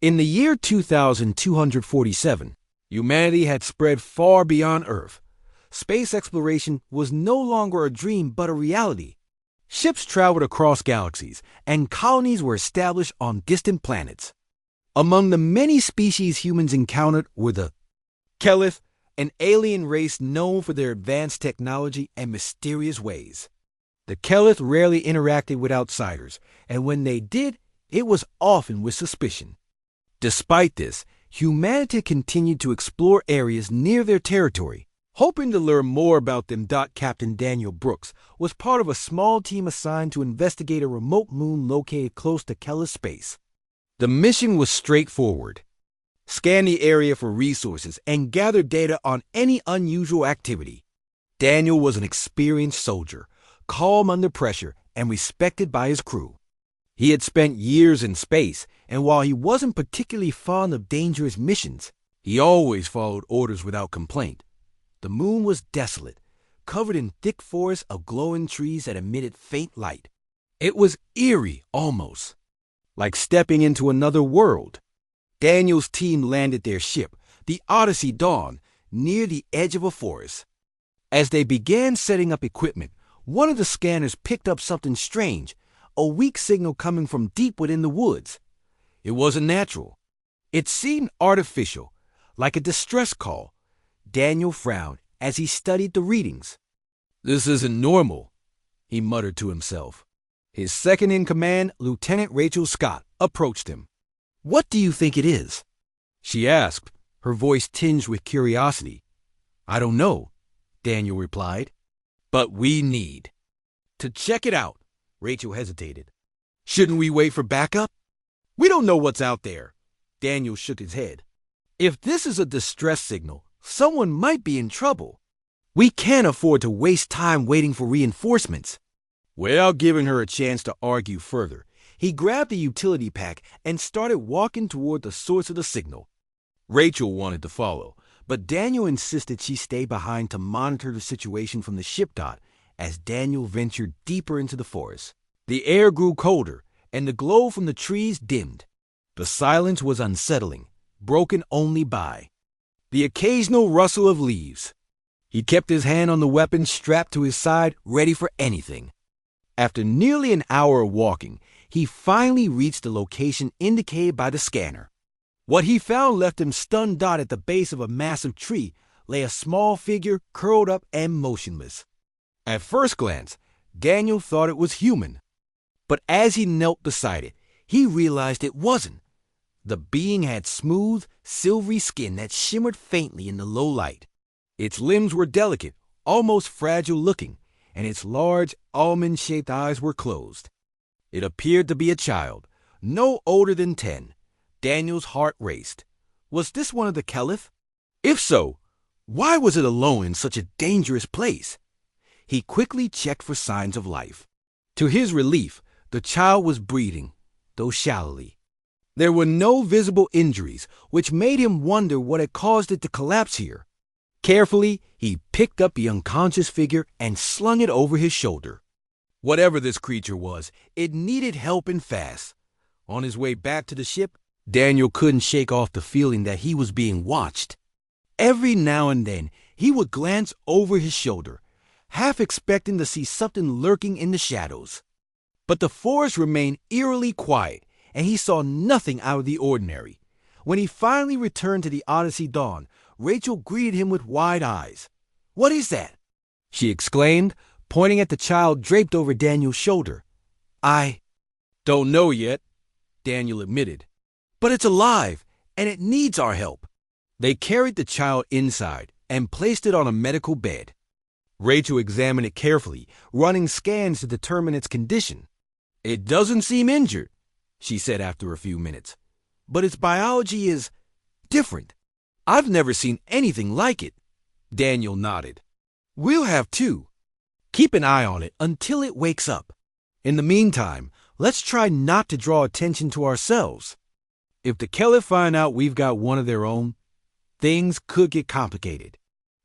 In the year 2247, humanity had spread far beyond Earth. Space exploration was no longer a dream but a reality. Ships traveled across galaxies, and colonies were established on distant planets. Among the many species humans encountered were the Kelith, an alien race known for their advanced technology and mysterious ways. The Kelith rarely interacted with outsiders, and when they did, it was often with suspicion. Despite this, humanity continued to explore areas near their territory. Hoping to learn more about them, Captain Daniel Brooks was part of a small team assigned to investigate a remote moon located close to Kelith space. The mission was straightforward. Scan the area for resources and gather data on any unusual activity. Daniel was an experienced soldier, calm under pressure and respected by his crew. He had spent years in space, and while he wasn't particularly fond of dangerous missions, he always followed orders without complaint. The moon was desolate, covered in thick forests of glowing trees that emitted faint light. It was eerie, almost, like stepping into another world. Daniel's team landed their ship, the Odyssey Dawn, near the edge of a forest. As they began setting up equipment, one of the scanners picked up something strange, a weak signal coming from deep within the woods. It wasn't natural. It seemed artificial, like a distress call. Daniel frowned as he studied the readings. "This isn't normal," he muttered to himself. His second-in-command, Lieutenant Rachel Scott, approached him. "What do you think it is?" she asked, her voice tinged with curiosity. "I don't know," Daniel replied. "But we need to check it out." Rachel hesitated. "Shouldn't we wait for backup?" "We don't know what's out there." Daniel shook his head. "If this is a distress signal, someone might be in trouble. We can't afford to waste time waiting for reinforcements." Without giving her a chance to argue further, he grabbed a utility pack and started walking toward the source of the signal. Rachel wanted to follow, but Daniel insisted she stay behind to monitor the situation from the ship dot as Daniel ventured deeper into the forest. The air grew colder, and the glow from the trees dimmed. The silence was unsettling, broken only by the occasional rustle of leaves. He kept his hand on the weapon strapped to his side, ready for anything. After nearly an hour of walking, he finally reached the location indicated by the scanner. What he found left him stunned. At the base of a massive tree lay a small figure curled up and motionless. At first glance, Daniel thought it was human. But as he knelt beside it, he realized it wasn't. The being had smooth, silvery skin that shimmered faintly in the low light. Its limbs were delicate, almost fragile-looking, and its large, almond-shaped eyes were closed. It appeared to be a child, no older than 10. Daniel's heart raced. Was this one of the Kelith? If so, why was it alone in such a dangerous place? He quickly checked for signs of life. To his relief, the child was breathing, though shallowly. There were no visible injuries, which made him wonder what had caused it to collapse here. Carefully, he picked up the unconscious figure and slung it over his shoulder. Whatever this creature was, it needed help and fast. On his way back to the ship, Daniel couldn't shake off the feeling that he was being watched. Every now and then, he would glance over his shoulder, half expecting to see something lurking in the shadows. But the forest remained eerily quiet, and he saw nothing out of the ordinary. When he finally returned to the Odyssey Dawn, Rachel greeted him with wide eyes. "What is that?" she exclaimed, pointing at the child draped over Daniel's shoulder. "I don't know yet," Daniel admitted. "But it's alive, and it needs our help." They carried the child inside and placed it on a medical bed. Rachel examined it carefully, running scans to determine its condition. "It doesn't seem injured," she said after a few minutes. "But its biology is different. I've never seen anything like it." Daniel nodded. "We'll have to. Keep an eye on it until it wakes up. In the meantime, let's try not to draw attention to ourselves. If the Kelith find out we've got one of their own, things could get complicated."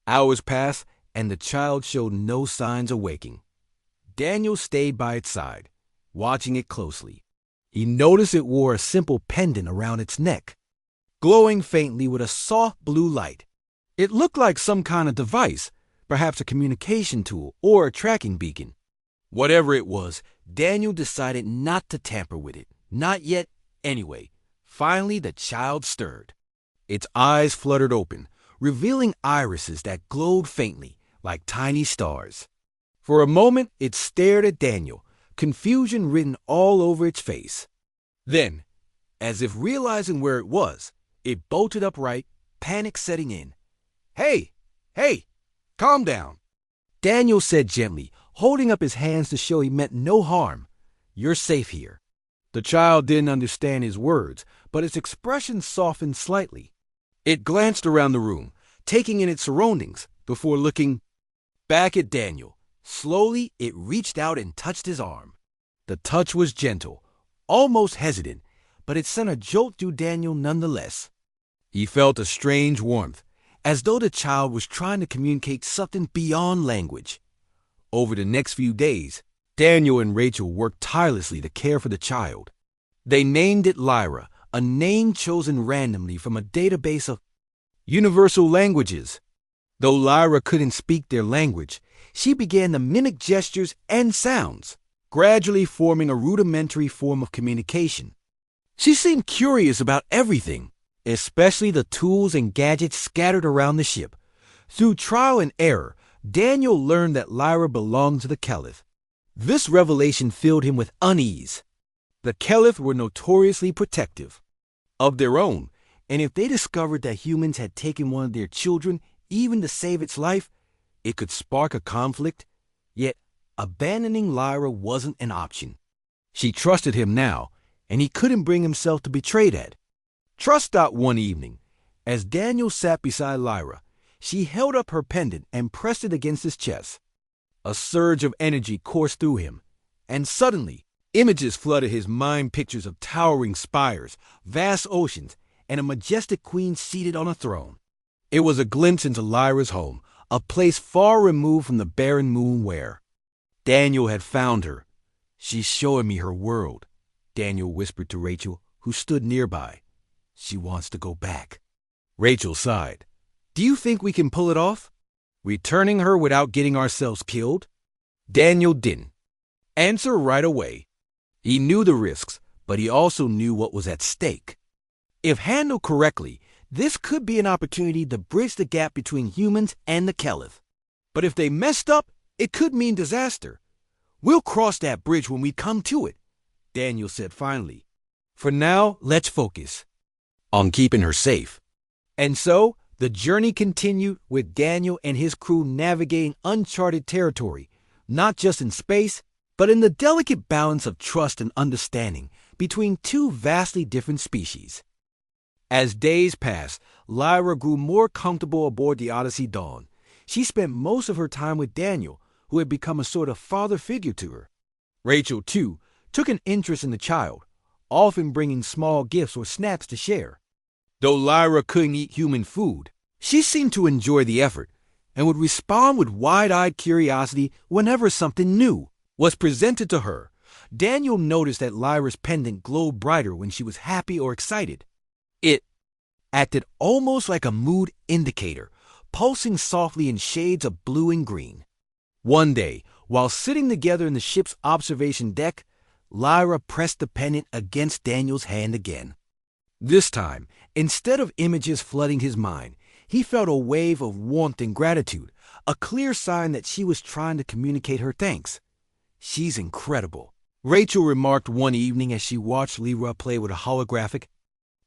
Hours passed, and the child showed no signs of waking. Daniel stayed by its side, watching it closely. He noticed it wore a simple pendant around its neck, glowing faintly with a soft blue light. It looked like some kind of device, perhaps a communication tool or a tracking beacon. Whatever it was, Daniel decided not to tamper with it. Not yet, anyway. Finally, the child stirred. Its eyes fluttered open, revealing irises that glowed faintly, like tiny stars. For a moment, it stared at Daniel, confusion written all over its face. Then, as if realizing where it was, it bolted upright, panic setting in. Hey, calm down, Daniel said gently, holding up his hands to show he meant no harm. You're safe here. The child didn't understand his words, but its expression softened slightly. It glanced around the room, taking in its surroundings, before looking back at Daniel. Slowly, it reached out and touched his arm. The touch was gentle, almost hesitant, but it sent a jolt through Daniel nonetheless. He felt a strange warmth, as though the child was trying to communicate something beyond language. Over the next few days, Daniel and Rachel worked tirelessly to care for the child. They named it Lyra, a name chosen randomly from a database of universal languages. Though Lyra couldn't speak their language, she began to mimic gestures and sounds, gradually forming a rudimentary form of communication. She seemed curious about everything, especially the tools and gadgets scattered around the ship. Through trial and error, Daniel learned that Lyra belonged to the Caliph. This revelation filled him with unease. The Caliph were notoriously protective of their own, and if they discovered that humans had taken one of their children, even to save its life, it could spark a conflict. Yet, abandoning Lyra wasn't an option. She trusted him now, and he couldn't bring himself to betray that. Trust out one evening. As Daniel sat beside Lyra, she held up her pendant and pressed it against his chest. A surge of energy coursed through him, and suddenly, images flooded his mind, pictures of towering spires, vast oceans, and a majestic queen seated on a throne. It was a glimpse into Lyra's home, a place far removed from the barren moon where Daniel had found her. She's showing me her world, Daniel whispered to Rachel, who stood nearby. She wants to go back. Rachel sighed. Do you think we can pull it off? Returning her without getting ourselves killed? Daniel didn't answer right away. He knew the risks, but he also knew what was at stake. If handled correctly, this could be an opportunity to bridge the gap between humans and the Caliph. But if they messed up, it could mean disaster. We'll cross that bridge when we come to it, Daniel said finally. For now, let's focus on keeping her safe. And so, the journey continued with Daniel and his crew navigating uncharted territory, not just in space, but in the delicate balance of trust and understanding between two vastly different species. As days passed, Lyra grew more comfortable aboard the Odyssey Dawn. She spent most of her time with Daniel, who had become a sort of father figure to her. Rachel, too, took an interest in the child, often bringing small gifts or snacks to share. Though Lyra couldn't eat human food, she seemed to enjoy the effort and would respond with wide-eyed curiosity whenever something new was presented to her. Daniel noticed that Lyra's pendant glowed brighter when she was happy or excited. It acted almost like a mood indicator, pulsing softly in shades of blue and green. One day, while sitting together in the ship's observation deck, Lyra pressed the pendant against Daniel's hand again. This time, instead of images flooding his mind, he felt a wave of warmth and gratitude, a clear sign that she was trying to communicate her thanks. She's incredible, Rachel remarked one evening as she watched Lyra play with a holographic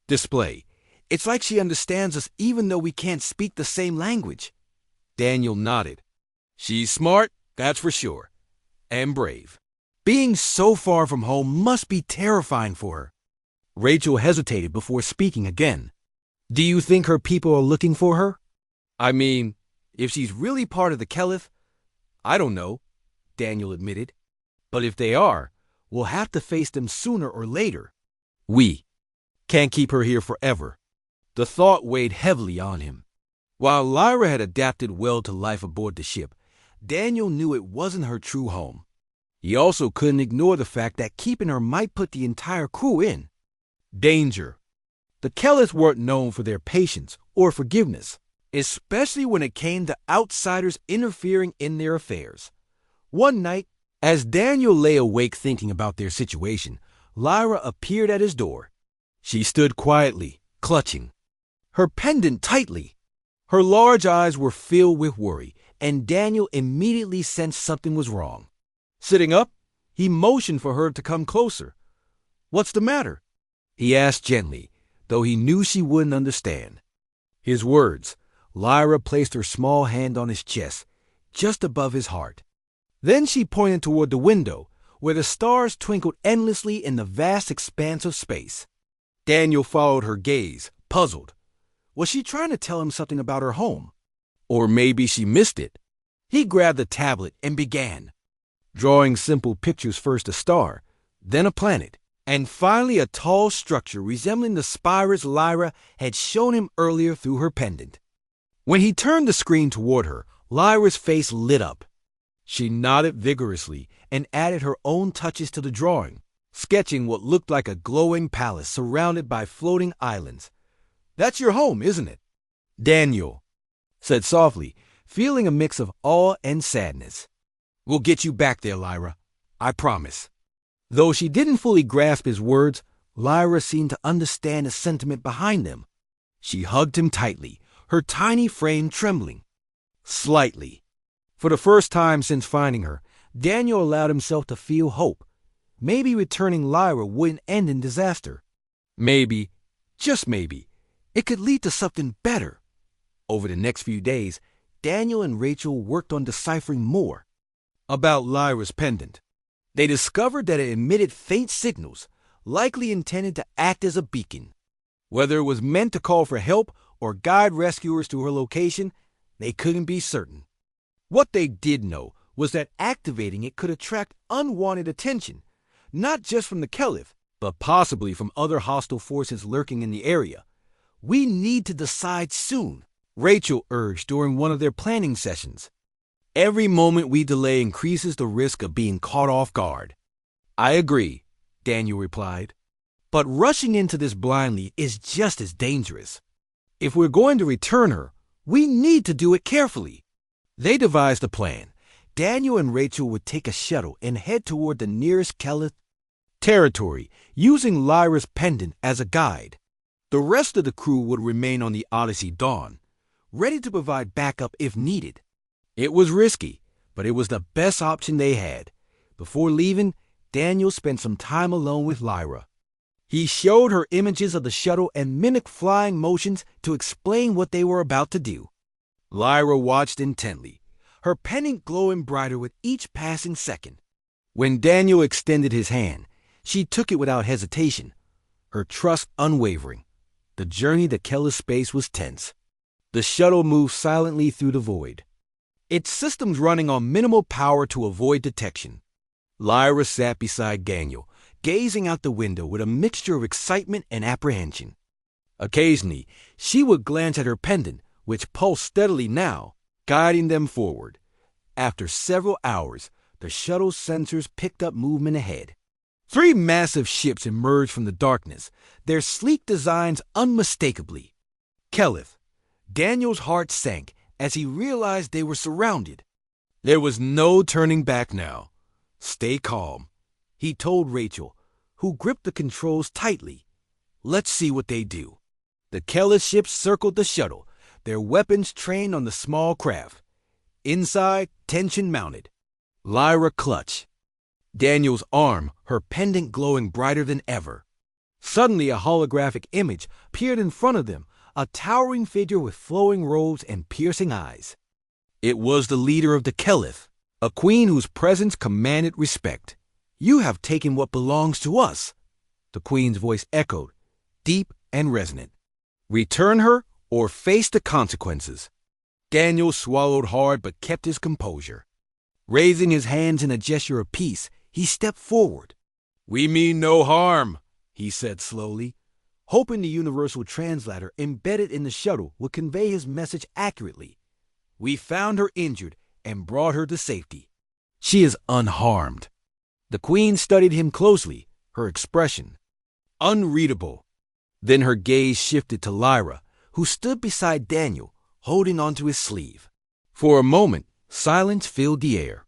display. It's like she understands us even though we can't speak the same language. Daniel nodded. She's smart, that's for sure, and brave. Being so far from home must be terrifying for her. Rachel hesitated before speaking again. Do you think her people are looking for her? I mean, if she's really part of the Caliph, I don't know, Daniel admitted. But if they are, we'll have to face them sooner or later. We can't keep her here forever. The thought weighed heavily on him. While Lyra had adapted well to life aboard the ship, Daniel knew it wasn't her true home. He also couldn't ignore the fact that keeping her might put the entire crew in danger. The Kellys weren't known for their patience or forgiveness, especially when it came to outsiders interfering in their affairs. One night, as Daniel lay awake thinking about their situation, Lyra appeared at his door. She stood quietly, clutching her pendant tightly. Her large eyes were filled with worry, and Daniel immediately sensed something was wrong. Sitting up, he motioned for her to come closer. "What's the matter?" he asked gently, though he knew she wouldn't understand. His words, Lyra placed her small hand on his chest, just above his heart. Then she pointed toward the window, where the stars twinkled endlessly in the vast expanse of space. Daniel followed her gaze, puzzled. Was she trying to tell him something about her home? Or maybe she missed it. He grabbed the tablet and began, drawing simple pictures, first a star, then a planet, and finally a tall structure resembling the spires Lyra had shown him earlier through her pendant. When he turned the screen toward her, Lyra's face lit up. She nodded vigorously and added her own touches to the drawing, sketching what looked like a glowing palace surrounded by floating islands. "That's your home, isn't it?" Daniel said softly, feeling a mix of awe and sadness. "We'll get you back there, Lyra. I promise." Though she didn't fully grasp his words, Lyra seemed to understand the sentiment behind them. She hugged him tightly, her tiny frame trembling slightly. For the first time since finding her, Daniel allowed himself to feel hope. Maybe returning Lyra wouldn't end in disaster. Maybe, just maybe, it could lead to something better. Over the next few days, Daniel and Rachel worked on deciphering more about Lyra's pendant. They discovered that it emitted faint signals, likely intended to act as a beacon. Whether it was meant to call for help or guide rescuers to her location, they couldn't be certain. What they did know was that activating it could attract unwanted attention, not just from the Caliph, but possibly from other hostile forces lurking in the area. "We need to decide soon," Rachel urged during one of their planning sessions. "Every moment we delay increases the risk of being caught off guard." "I agree," Daniel replied. "But rushing into this blindly is just as dangerous. If we're going to return her, we need to do it carefully." They devised a plan. Daniel and Rachel would take a shuttle and head toward the nearest Caliph territory, using Lyra's pendant as a guide. The rest of the crew would remain on the Odyssey Dawn, ready to provide backup if needed. It was risky, but it was the best option they had. Before leaving, Daniel spent some time alone with Lyra. He showed her images of the shuttle and mimicked flying motions to explain what they were about to do. Lyra watched intently, her pendant glowing brighter with each passing second. When Daniel extended his hand, she took it without hesitation, her trust unwavering. The journey to Keller's space was tense. The shuttle moved silently through the void, its systems running on minimal power to avoid detection. Lyra sat beside Daniel, gazing out the window with a mixture of excitement and apprehension. Occasionally, she would glance at her pendant, which pulsed steadily now, guiding them forward. After several hours, the shuttle's sensors picked up movement ahead. 3 massive ships emerged from the darkness, their sleek designs unmistakably. Caliph. Daniel's heart sank as he realized they were surrounded. There was no turning back now. "Stay calm," he told Rachel, who gripped the controls tightly. "Let's see what they do." The Caliph ships circled the shuttle, their weapons trained on the small craft. Inside, tension mounted. Lyra clutched Daniel's arm, her pendant glowing brighter than ever. Suddenly, a holographic image appeared in front of them, a towering figure with flowing robes and piercing eyes. It was the leader of the Caliph, a queen whose presence commanded respect. "You have taken what belongs to us," the queen's voice echoed, deep and resonant. "Return her or face the consequences." Daniel swallowed hard but kept his composure. Raising his hands in a gesture of peace, he stepped forward. "We mean no harm," he said slowly, hoping the universal translator embedded in the shuttle would convey his message accurately. "We found her injured and brought her to safety. She is unharmed." The Queen studied him closely, her expression unreadable. Then her gaze shifted to Lyra, who stood beside Daniel, holding onto his sleeve. For a moment, silence filled the air.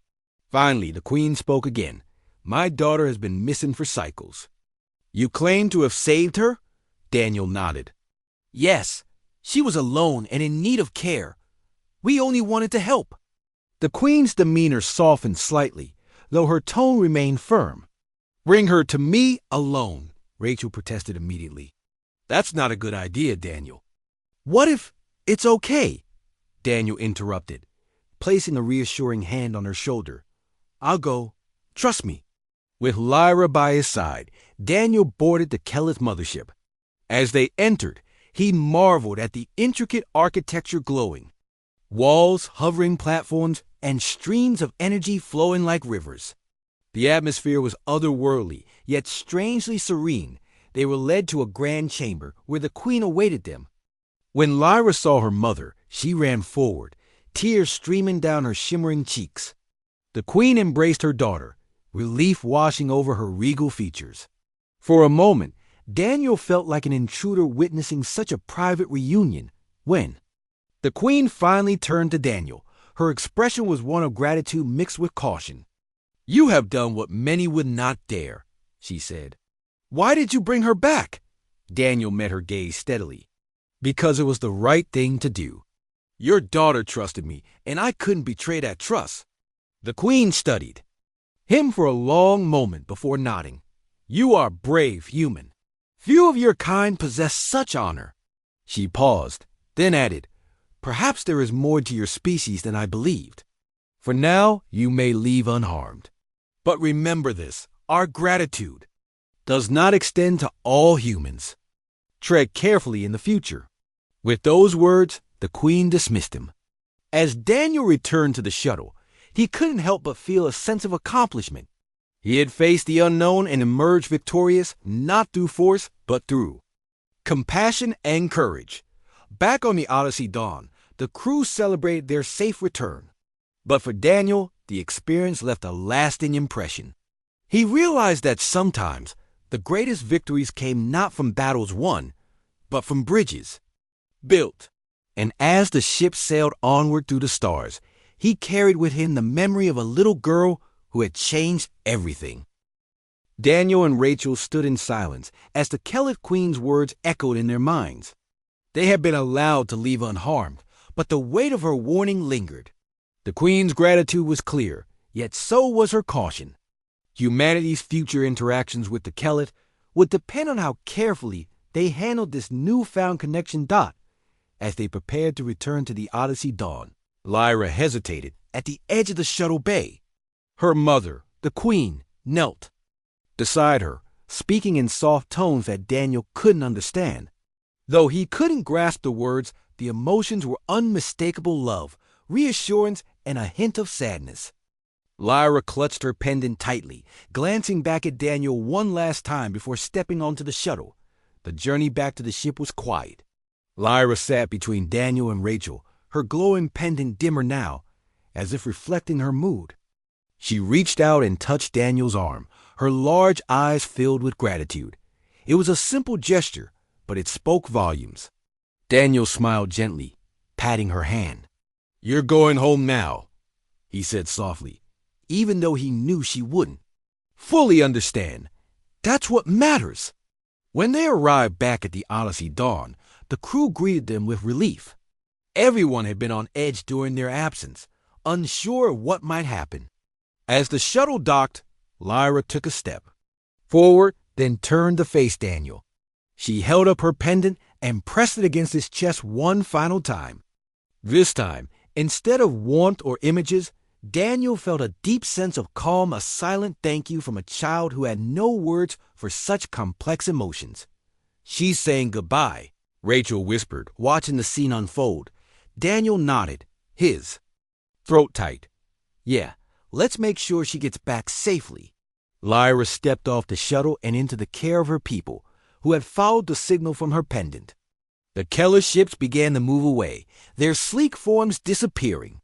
Finally, the Queen spoke again. My daughter has been missing for cycles. You claim to have saved her? Daniel nodded. Yes, she was alone and in need of care. We only wanted to help. The Queen's demeanor softened slightly, though her tone remained firm. Bring her to me alone, Rachel protested immediately. That's not a good idea, Daniel. What if it's okay? Daniel interrupted, placing a reassuring hand on her shoulder. I'll go. Trust me. With Lyra by his side, Daniel boarded the Kelith mothership. As they entered, he marveled at the intricate architecture glowing. Walls, hovering platforms, and streams of energy flowing like rivers. The atmosphere was otherworldly, yet strangely serene. They were led to a grand chamber where the Queen awaited them. When Lyra saw her mother, she ran forward, tears streaming down her shimmering cheeks. The Queen embraced her daughter, relief washing over her regal features. For a moment, Daniel felt like an intruder witnessing such a private reunion when the Queen finally turned to Daniel. Her expression was one of gratitude mixed with caution. You have done what many would not dare, she said. Why did you bring her back? Daniel met her gaze steadily. Because it was the right thing to do. Your daughter trusted me, and I couldn't betray that trust. The Queen studied him for a long moment before nodding. You are brave human. Few of your kind possess such honor. She paused, then added, Perhaps there is more to your species than I believed. For now, you may leave unharmed. But remember this, our gratitude does not extend to all humans. Tread carefully in the future. With those words, the Queen dismissed him. As Daniel returned to the shuttle, he couldn't help but feel a sense of accomplishment. He had faced the unknown and emerged victorious not through force, but through compassion and courage. Back on the Odyssey Dawn, the crew celebrated their safe return. But for Daniel, the experience left a lasting impression. He realized that sometimes the greatest victories came not from battles won, but from bridges built. And as the ship sailed onward through the stars, he carried with him the memory of a little girl who had changed everything. Daniel and Rachel stood in silence as the Kelith Queen's words echoed in their minds. They had been allowed to leave unharmed, but the weight of her warning lingered. The Queen's gratitude was clear, yet so was her caution. Humanity's future interactions with the Kelith would depend on how carefully they handled this newfound connection. As they prepared to return to the Odyssey Dawn, Lyra hesitated at the edge of the shuttle bay. Her mother, the Queen, knelt beside her, speaking in soft tones that Daniel couldn't understand. Though he couldn't grasp the words, the emotions were unmistakable love, reassurance, and a hint of sadness. Lyra clutched her pendant tightly, glancing back at Daniel one last time before stepping onto the shuttle. The journey back to the ship was quiet. Lyra sat between Daniel and Rachel, her glowing pendant dimmer now, as if reflecting her mood. She reached out and touched Daniel's arm, her large eyes filled with gratitude. It was a simple gesture, but it spoke volumes. Daniel smiled gently, patting her hand. You're going home now, he said softly, even though he knew she wouldn't. Fully understand. That's what matters. When they arrived back at the Odyssey Dawn, the crew greeted them with relief. Everyone had been on edge during their absence, unsure of what might happen. As the shuttle docked, Lyra took a step forward, then turned to face Daniel. She held up her pendant and pressed it against his chest one final time. This time, instead of warmth or images, Daniel felt a deep sense of calm, a silent thank you from a child who had no words for such complex emotions. She's saying goodbye, Rachel whispered, watching the scene unfold. Daniel nodded, his throat tight. Yeah, let's make sure she gets back safely. Lyra stepped off the shuttle and into the care of her people, who had followed the signal from her pendant. The Kelith ships began to move away, their sleek forms disappearing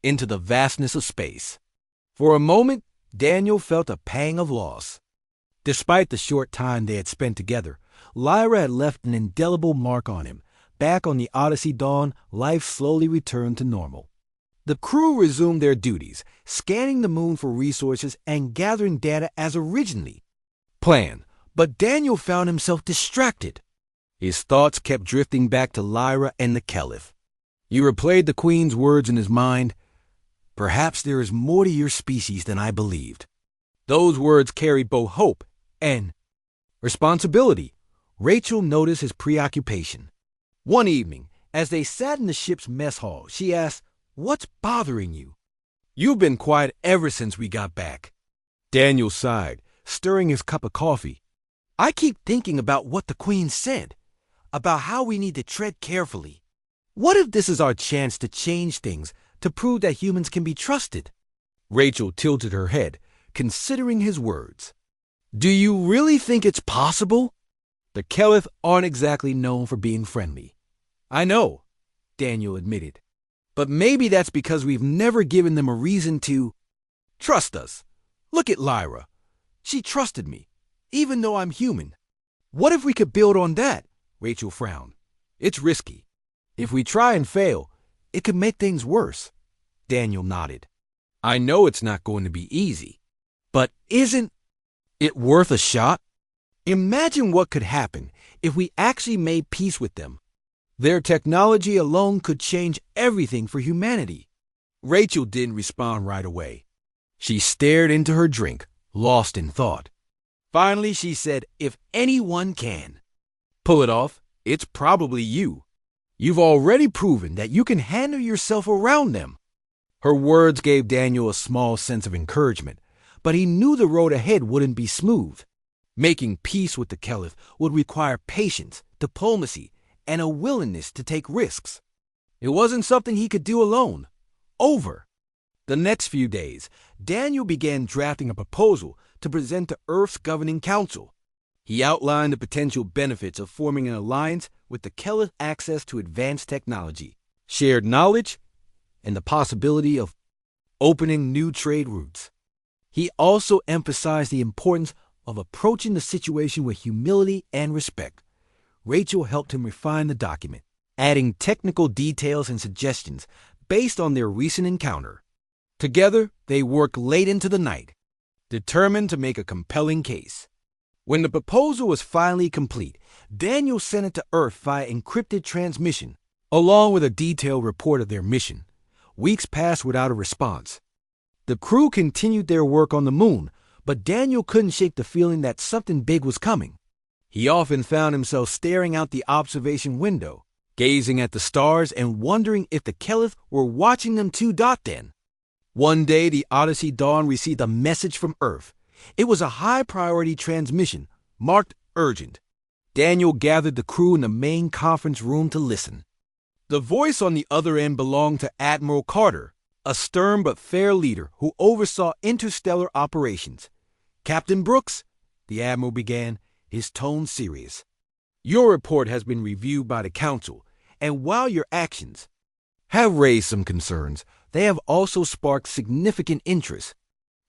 into the vastness of space. For a moment, Daniel felt a pang of loss. Despite the short time they had spent together, Lyra had left an indelible mark on him. Back on the Odyssey Dawn, life slowly returned to normal. The crew resumed their duties, scanning the moon for resources and gathering data as originally planned. But Daniel found himself distracted. His thoughts kept drifting back to Lyra and the Caliph. He replayed the Queen's words in his mind. "Perhaps there is more to your species than I believed." Those words carried both hope and responsibility. Rachel noticed his preoccupation. One evening, as they sat in the ship's mess hall, she asked, "What's bothering you?" "You've been quiet ever since we got back." Daniel sighed, stirring his cup of coffee. "I keep thinking about what the Queen said, about how we need to tread carefully. What if this is our chance to change things, to prove that humans can be trusted?" Rachel tilted her head, considering his words. "Do you really think it's possible?" The Caliph aren't exactly known for being friendly. "I know," Daniel admitted. "But maybe that's because we've never given them a reason to trust us. Look at Lyra. She trusted me, even though I'm human." "What if we could build on that?" Rachel frowned. "It's risky. If we try and fail, it could make things worse." Daniel nodded. "I know it's not going to be easy, but isn't it worth a shot? Imagine what could happen if we actually made peace with them. Their technology alone could change everything for humanity." Rachel didn't respond right away. She stared into her drink, lost in thought. Finally, she said, "If anyone can pull it off, it's probably you. You've already proven that you can handle yourself around them." Her words gave Daniel a small sense of encouragement, but he knew the road ahead wouldn't be smooth. Making peace with the Caliph would require patience, diplomacy, and a willingness to take risks. It wasn't something he could do alone. Over the next few days, Daniel began drafting a proposal to present to Earth's governing council. He outlined the potential benefits of forming an alliance with the Caliph's access to advanced technology, shared knowledge, and the possibility of opening new trade routes. He also emphasized the importance of approaching the situation with humility and respect. Rachel helped him refine the document, adding technical details and suggestions based on their recent encounter. Together, they worked late into the night, determined to make a compelling case. When the proposal was finally complete, Daniel sent it to Earth via encrypted transmission, along with a detailed report of their mission. Weeks passed without a response. The crew continued their work on the moon, but Daniel couldn't shake the feeling that something big was coming. He often found himself staring out the observation window, gazing at the stars and wondering if the Caliph were watching them too. Then, one day, the Odyssey Dawn received a message from Earth. It was a high-priority transmission, marked urgent. Daniel gathered the crew in the main conference room to listen. The voice on the other end belonged to Admiral Carter, a stern but fair leader who oversaw interstellar operations. "Captain Brooks," the Admiral began, his tone serious, "your report has been reviewed by the Council, and while your actions have raised some concerns, they have also sparked significant interest.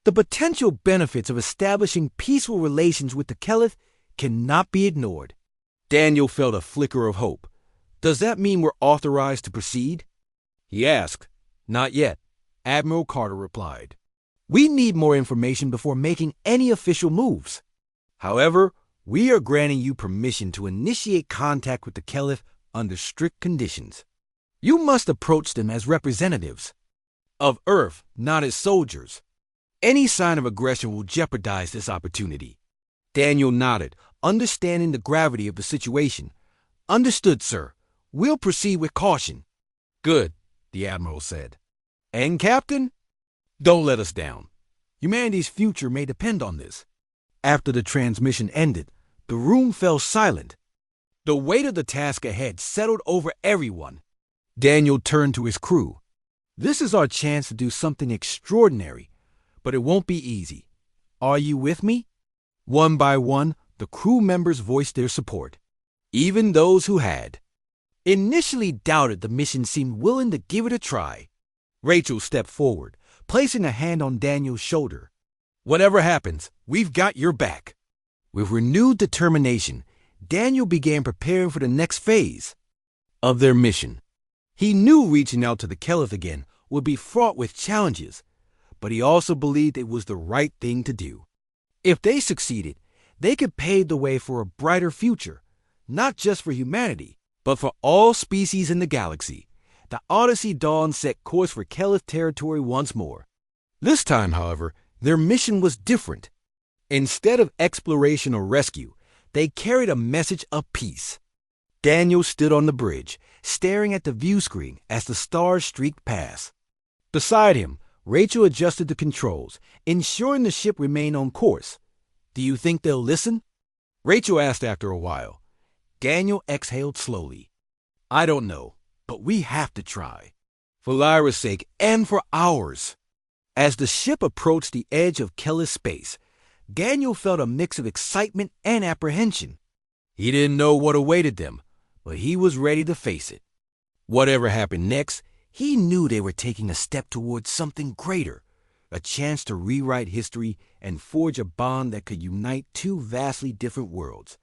The potential benefits of establishing peaceful relations with the Caliph cannot be ignored." Daniel felt a flicker of hope. "Does that mean we're authorized to proceed?" he asked. "Not yet," Admiral Carter replied. "We need more information before making any official moves. However, we are granting you permission to initiate contact with the Caliph under strict conditions. You must approach them as representatives of Earth, not as soldiers. Any sign of aggression will jeopardize this opportunity." Daniel nodded, understanding the gravity of the situation. "Understood, sir. We'll proceed with caution." "Good," the Admiral said. "And, Captain, don't let us down. Humanity's future may depend on this." After the transmission ended, the room fell silent. The weight of the task ahead settled over everyone. Daniel turned to his crew. "This is our chance to do something extraordinary, but it won't be easy. Are you with me?" One by one, the crew members voiced their support. Even those who had initially doubted the mission seemed willing to give it a try. Rachel stepped forward, placing a hand on Daniel's shoulder. Whatever happens, we've got your back. With renewed determination, Daniel began preparing for the next phase of their mission. He knew reaching out to the Keleth again would be fraught with challenges, but he also believed it was the right thing to do. If they succeeded, they could pave the way for a brighter future, not just for humanity, but for all species in the galaxy. The Odyssey Dawn set course for Keleth territory once more. This time, however, their mission was different. Instead of exploration or rescue, they carried a message of peace. Daniel stood on the bridge, staring at the view screen as the stars streaked past. Beside him, Rachel adjusted the controls, ensuring the ship remained on course. "Do you think they'll listen?" Rachel asked after a while. Daniel exhaled slowly. "I don't know, but we have to try. For Lyra's sake and for ours." As the ship approached the edge of Keleth's space, Daniel felt a mix of excitement and apprehension. He didn't know what awaited them, but he was ready to face it. Whatever happened next, he knew they were taking a step towards something greater, a chance to rewrite history and forge a bond that could unite two vastly different worlds.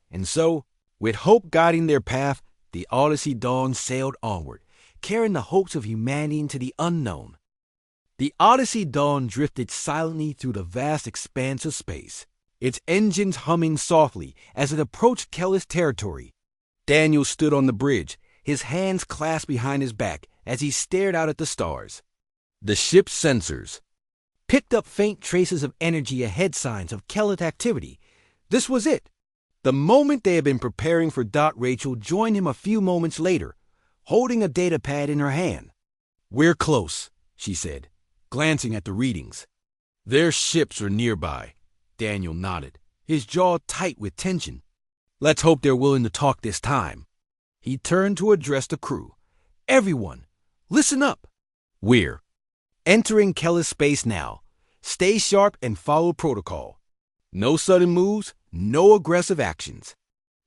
And so, with hope guiding their path, the Odyssey Dawn sailed onward, carrying the hopes of humanity into the unknown. The Odyssey Dawn drifted silently through the vast expanse of space, its engines humming softly as it approached Keleth's territory. Daniel stood on the bridge, his hands clasped behind his back as he stared out at the stars. The ship's sensors picked up faint traces of energy ahead signs of Keleth activity. This was it. The moment they had been preparing for. Rachel joined him a few moments later, holding a data pad in her hand. "We're close," she said, glancing at the readings. "Their ships are nearby." Daniel nodded, his jaw tight with tension. "Let's hope they're willing to talk this time." He turned to address the crew. "Everyone, listen up. We're entering Keleth's space now. Stay sharp and follow protocol. No sudden moves, no aggressive actions.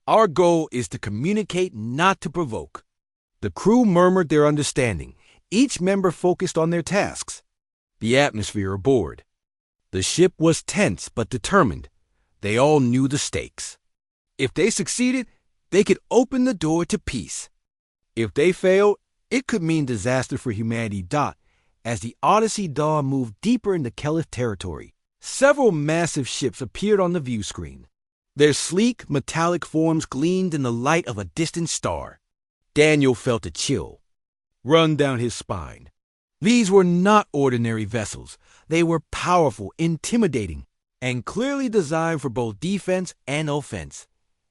Our goal is to communicate, not to provoke." The crew murmured their understanding, each member focused on their tasks. The atmosphere aboard. The ship was tense but determined. They all knew the stakes. If they succeeded, they could open the door to peace. If they failed, it could mean disaster for humanity. As the Odyssey Dawn moved deeper into Keleth territory, several massive ships appeared on the view screen. Their sleek, metallic forms gleamed in the light of a distant star. Daniel felt a chill run down his spine. These were not ordinary vessels. They were powerful, intimidating, and clearly designed for both defense and offense.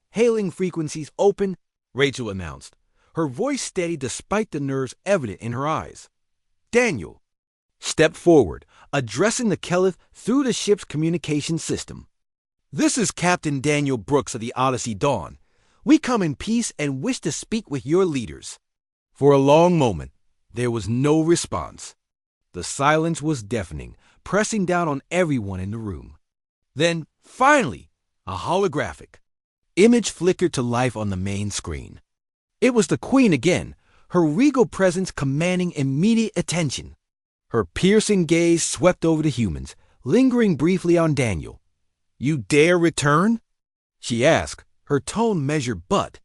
"Hailing frequencies open," Rachel announced, her voice steady despite the nerves evident in her eyes. Daniel stepped forward, addressing the Keleth through the ship's communication system. "This is Captain Daniel Brooks of the Odyssey Dawn. We come in peace and wish to speak with your leaders." For a long moment, there was no response. The silence was deafening, pressing down on everyone in the room. Then, finally, a holographic image flickered to life on the main screen. It was the Queen again, her regal presence commanding immediate attention. Her piercing gaze swept over the humans, lingering briefly on Daniel. "You dare return?" she asked, her tone measured but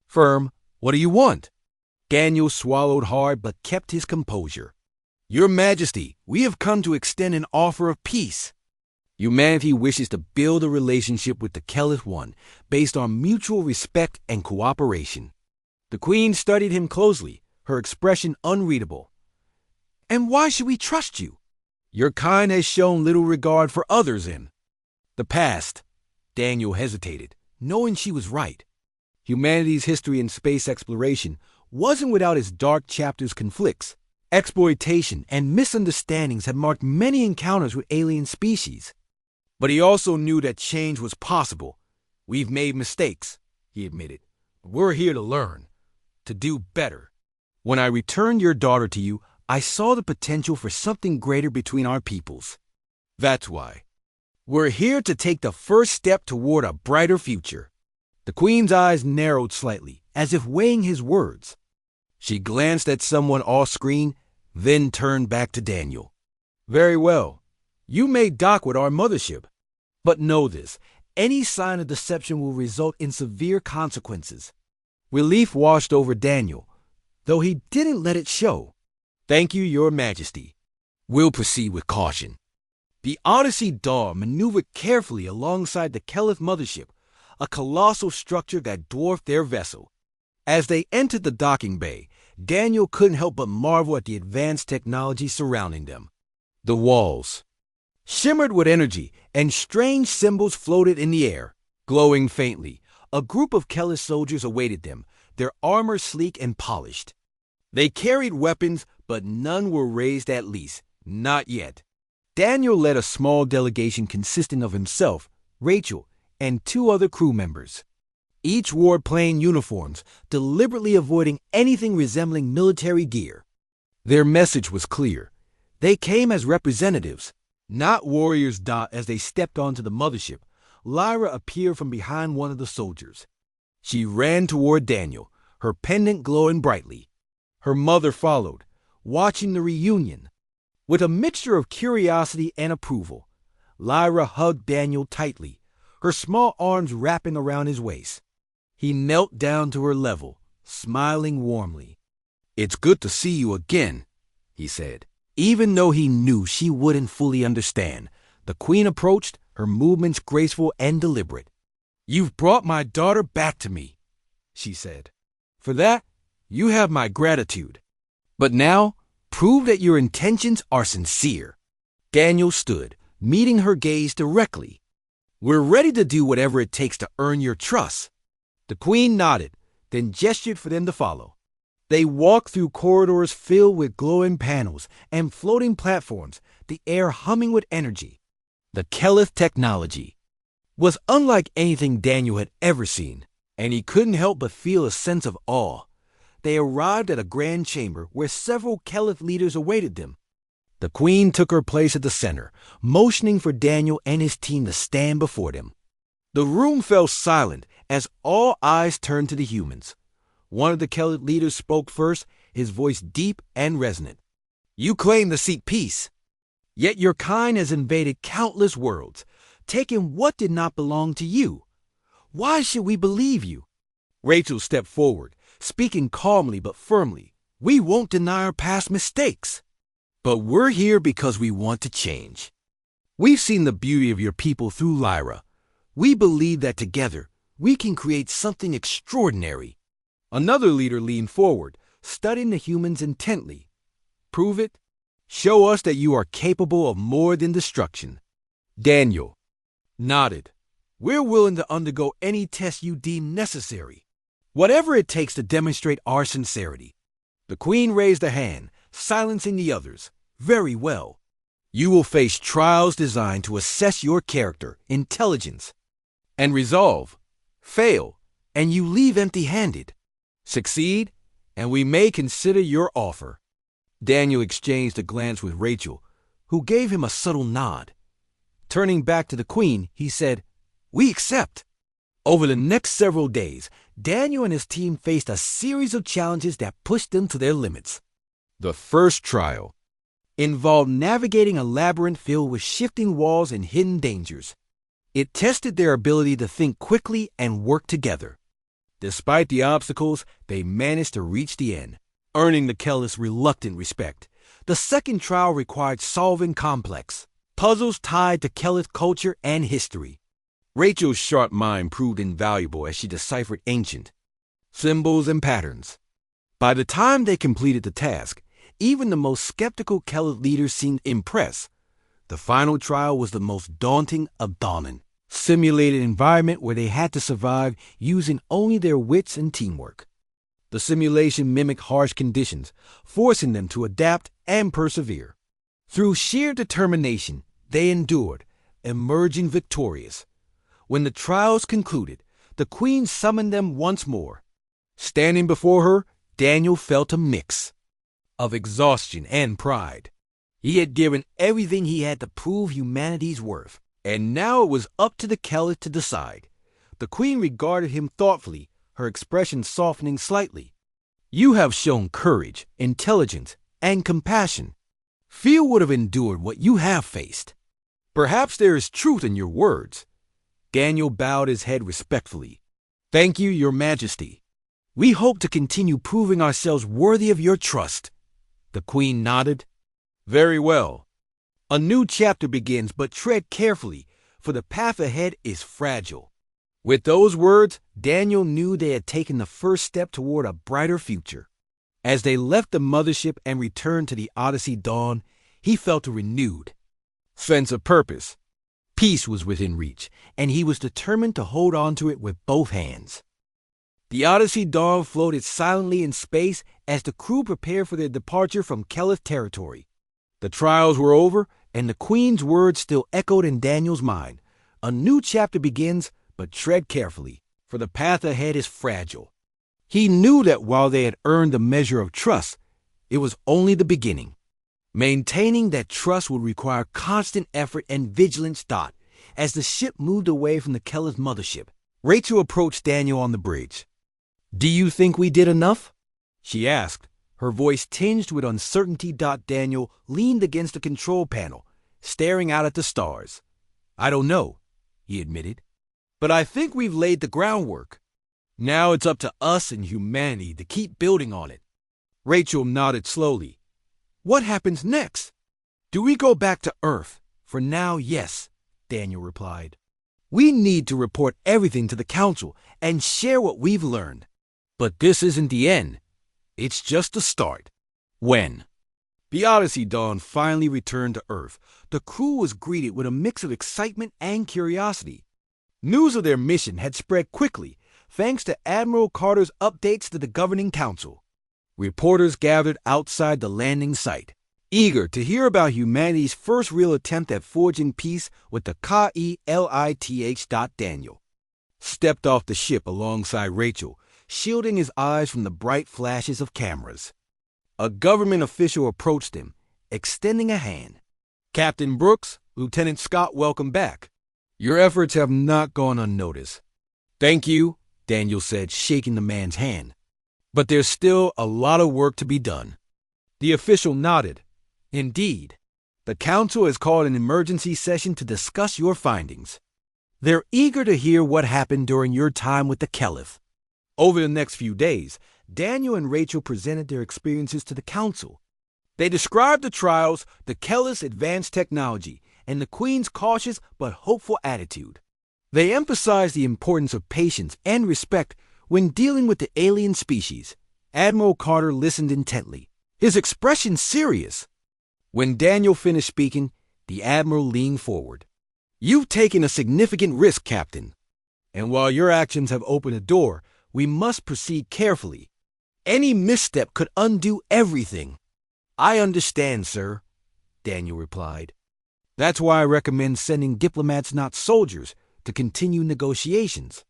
firm. "What do you want?" Daniel swallowed hard but kept his composure. "Your Majesty, we have come to extend an offer of peace. Humanity wishes to build a relationship with the Keleth One based on mutual respect and cooperation." The Queen studied him closely, her expression unreadable. "And why should we trust you? Your kind has shown little regard for others in the past." Daniel hesitated, knowing she was right. Humanity's history in space exploration wasn't without its dark chapters. Conflicts, exploitation, and misunderstandings had marked many encounters with alien species. But he also knew that change was possible. "We've made mistakes," he admitted. "But we're here to learn, to do better. When I returned your daughter to you, I saw the potential for something greater between our peoples. That's why we're here to take the first step toward a brighter future." The Queen's eyes narrowed slightly, as if weighing his words. She glanced at someone off screen, then turned back to Daniel. "Very well. You may dock with our mothership. But know this, any sign of deception will result in severe consequences. Relief washed over Daniel, though he didn't let it show. Thank you, Your Majesty. We'll proceed with caution. The Odyssey Daw maneuvered carefully alongside the Kelith mothership, a colossal structure that dwarfed their vessel. As they entered the docking bay, Daniel couldn't help but marvel at the advanced technology surrounding them. The walls shimmered with energy, and strange symbols floated in the air. Glowing faintly, a group of Kelith soldiers awaited them, their armor sleek and polished. They carried weapons, but none were raised, at least, not yet. Daniel led a small delegation consisting of himself, Rachel, and 2 other crew members. Each wore plain uniforms, deliberately avoiding anything resembling military gear. Their message was clear. They came as representatives, not warriors. As they stepped onto the mothership, Lyra appeared from behind one of the soldiers. She ran toward Daniel, her pendant glowing brightly. Her mother followed, watching the reunion. With a mixture of curiosity and approval, Lyra hugged Daniel tightly, her small arms wrapping around his waist. He knelt down to her level, smiling warmly. "It's good to see you again," he said. Even though he knew she wouldn't fully understand, the Queen approached, her movements graceful and deliberate. "You've brought my daughter back to me," she said. "For that, you have my gratitude. But now, prove that your intentions are sincere." Daniel stood, meeting her gaze directly. "We're ready to do whatever it takes to earn your trust." The Queen nodded, then gestured for them to follow. They walked through corridors filled with glowing panels and floating platforms, the air humming with energy. The Kelith technology was unlike anything Daniel had ever seen, and he couldn't help but feel a sense of awe. They arrived at a grand chamber where several Kelith leaders awaited them. The Queen took her place at the center, motioning for Daniel and his team to stand before them. The room fell silent as all eyes turned to the humans. One of the Kelith leaders spoke first, his voice deep and resonant. "You claim to seek peace, yet your kind has invaded countless worlds, taking what did not belong to you. Why should we believe you?" Rachel stepped forward, speaking calmly but firmly. "We won't deny our past mistakes, but we're here because we want to change. We've seen the beauty of your people through Lyra. We believe that together we can create something extraordinary." Another leader leaned forward, studying the humans intently. "Prove it. Show us that you are capable of more than destruction." Daniel nodded. "We're willing to undergo any test you deem necessary, whatever it takes to demonstrate our sincerity." The Queen raised a hand, silencing the others. "Very well. You will face trials designed to assess your character, intelligence, and resolve. Fail, and you leave empty-handed. Succeed, and we may consider your offer." Daniel exchanged a glance with Rachel, who gave him a subtle nod. Turning back to the Queen, he said, "We accept." Over the next several days, Daniel and his team faced a series of challenges that pushed them to their limits. The first trial involved navigating a labyrinth filled with shifting walls and hidden dangers. It tested their ability to think quickly and work together. Despite the obstacles, they managed to reach the end, earning the Kelith's reluctant respect. The second trial required solving complex puzzles tied to Kelith culture and history. Rachel's sharp mind proved invaluable as she deciphered ancient symbols and patterns. By the time they completed the task, even the most skeptical Kelith leaders seemed impressed. The final trial was the most daunting of daunting. Simulated environment where they had to survive using only their wits and teamwork. The simulation mimicked harsh conditions, forcing them to adapt and persevere. Through sheer determination, they endured, emerging victorious. When the trials concluded, the Queen summoned them once more. Standing before her, Daniel felt a mix of exhaustion and pride. He had given everything he had to prove humanity's worth, and now it was up to the Kelith to decide. The Queen regarded him thoughtfully, her expression softening slightly. "You have shown courage, intelligence, and compassion. Few would have endured what you have faced. Perhaps there is truth in your words. Daniel bowed his head respectfully. Thank you, Your Majesty. We hope to continue proving ourselves worthy of your trust. The Queen nodded. Very well. A new chapter begins, but tread carefully, for the path ahead is fragile. With those words, Daniel knew they had taken the first step toward a brighter future. As they left the mothership and returned to the Odyssey Dawn, he felt a renewed sense of purpose. Peace was within reach, and he was determined to hold on to it with both hands. The Odyssey Dawn floated silently in space as the crew prepared for their departure from Kelith territory. The trials were over, and the Queen's words still echoed in Daniel's mind. A new chapter begins, but tread carefully, for the path ahead is fragile. He knew that while they had earned a measure of trust, it was only the beginning. Maintaining that trust would require constant effort and vigilance. As the ship moved away from the Kelith mothership, Rachel approached Daniel on the bridge. Do you think we did enough? She asked, her voice tinged with uncertainty. Daniel leaned against the control panel, staring out at the stars. I don't know, he admitted, but I think we've laid the groundwork. Now it's up to us and humanity to keep building on it. Rachel nodded slowly. What happens next? Do we go back to Earth? For now, yes, Daniel replied. We need to report everything to the Council and share what we've learned. But this isn't the end. It's just the start. When the Odyssey Dawn finally returned to Earth, the crew was greeted with a mix of excitement and curiosity. News of their mission had spread quickly, thanks to Admiral Carter's updates to the Governing Council. Reporters gathered outside the landing site, eager to hear about humanity's first real attempt at forging peace with the Kelith. Daniel stepped off the ship alongside Rachel, shielding his eyes from the bright flashes of cameras. A government official approached him, extending a hand. Captain Brooks, Lieutenant Scott, welcome back. Your efforts have not gone unnoticed. Thank you, Daniel said, shaking the man's hand. But there's still a lot of work to be done. The official nodded. Indeed. The Council has called an emergency session to discuss your findings. They're eager to hear what happened during your time with the Kelith. Over the next few days, Daniel and Rachel presented their experiences to the Council. They described the trials, the Kelith's advanced technology, and the Queen's cautious but hopeful attitude. They emphasized the importance of patience and respect when dealing with the alien species. Admiral Carter listened intently, his expression serious. When Daniel finished speaking, the Admiral leaned forward. You've taken a significant risk, Captain. And while your actions have opened a door, we must proceed carefully. Any misstep could undo everything. I understand, sir, Daniel replied. That's why I recommend sending diplomats, not soldiers, to continue negotiations.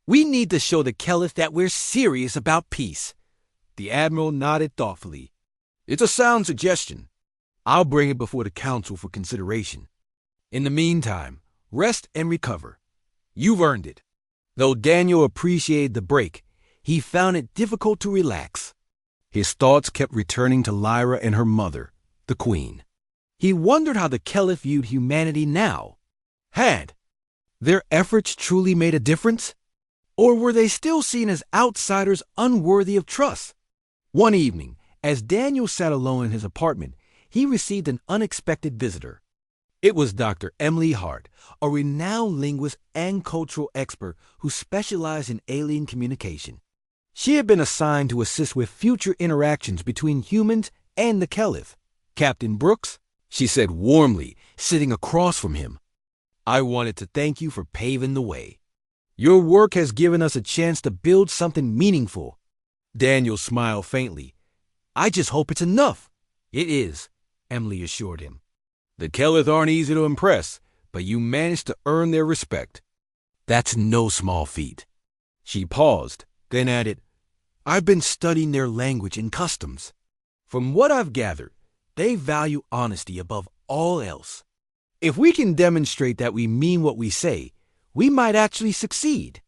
We need to show the Kelith that we're serious about peace. The Admiral nodded thoughtfully. It's a sound suggestion. I'll bring it before the Council for consideration. In the meantime, rest and recover. You've earned it. Though Daniel appreciated the break, he found it difficult to relax. His thoughts kept returning to Lyra and her mother, the Queen. He wondered how the Kelith viewed humanity now. Had their efforts truly made a difference? Or were they still seen as outsiders unworthy of trust? One evening, as Daniel sat alone in his apartment, he received an unexpected visitor. It was Dr. Emily Hart, a renowned linguist and cultural expert who specialized in alien communication. She had been assigned to assist with future interactions between humans and the Kelith. Captain Brooks, she said warmly, sitting across from him, I wanted to thank you for paving the way. Your work has given us a chance to build something meaningful. Daniel smiled faintly. I just hope it's enough. It is, Emily assured him. The Kelith aren't easy to impress, but you managed to earn their respect. That's no small feat. She paused, then added, I've been studying their language and customs. From what I've gathered, they value honesty above all else. If we can demonstrate that we mean what we say, we might actually succeed.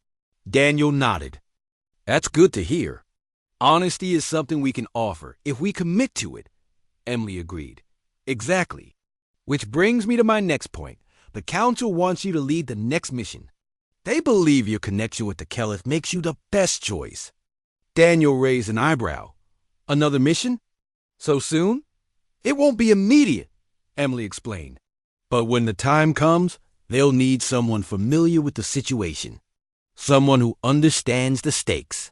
Daniel nodded. That's good to hear. Honesty is something we can offer if we commit to it, Emily agreed. Exactly. Which brings me to my next point. the Council wants you to lead the next mission. They believe your connection with the Keleth makes you the best choice." Daniel raised an eyebrow. "Another mission? So soon?" "It won't be immediate," Emily explained. "But when the time comes, they'll need someone familiar with the situation. Someone who understands the stakes."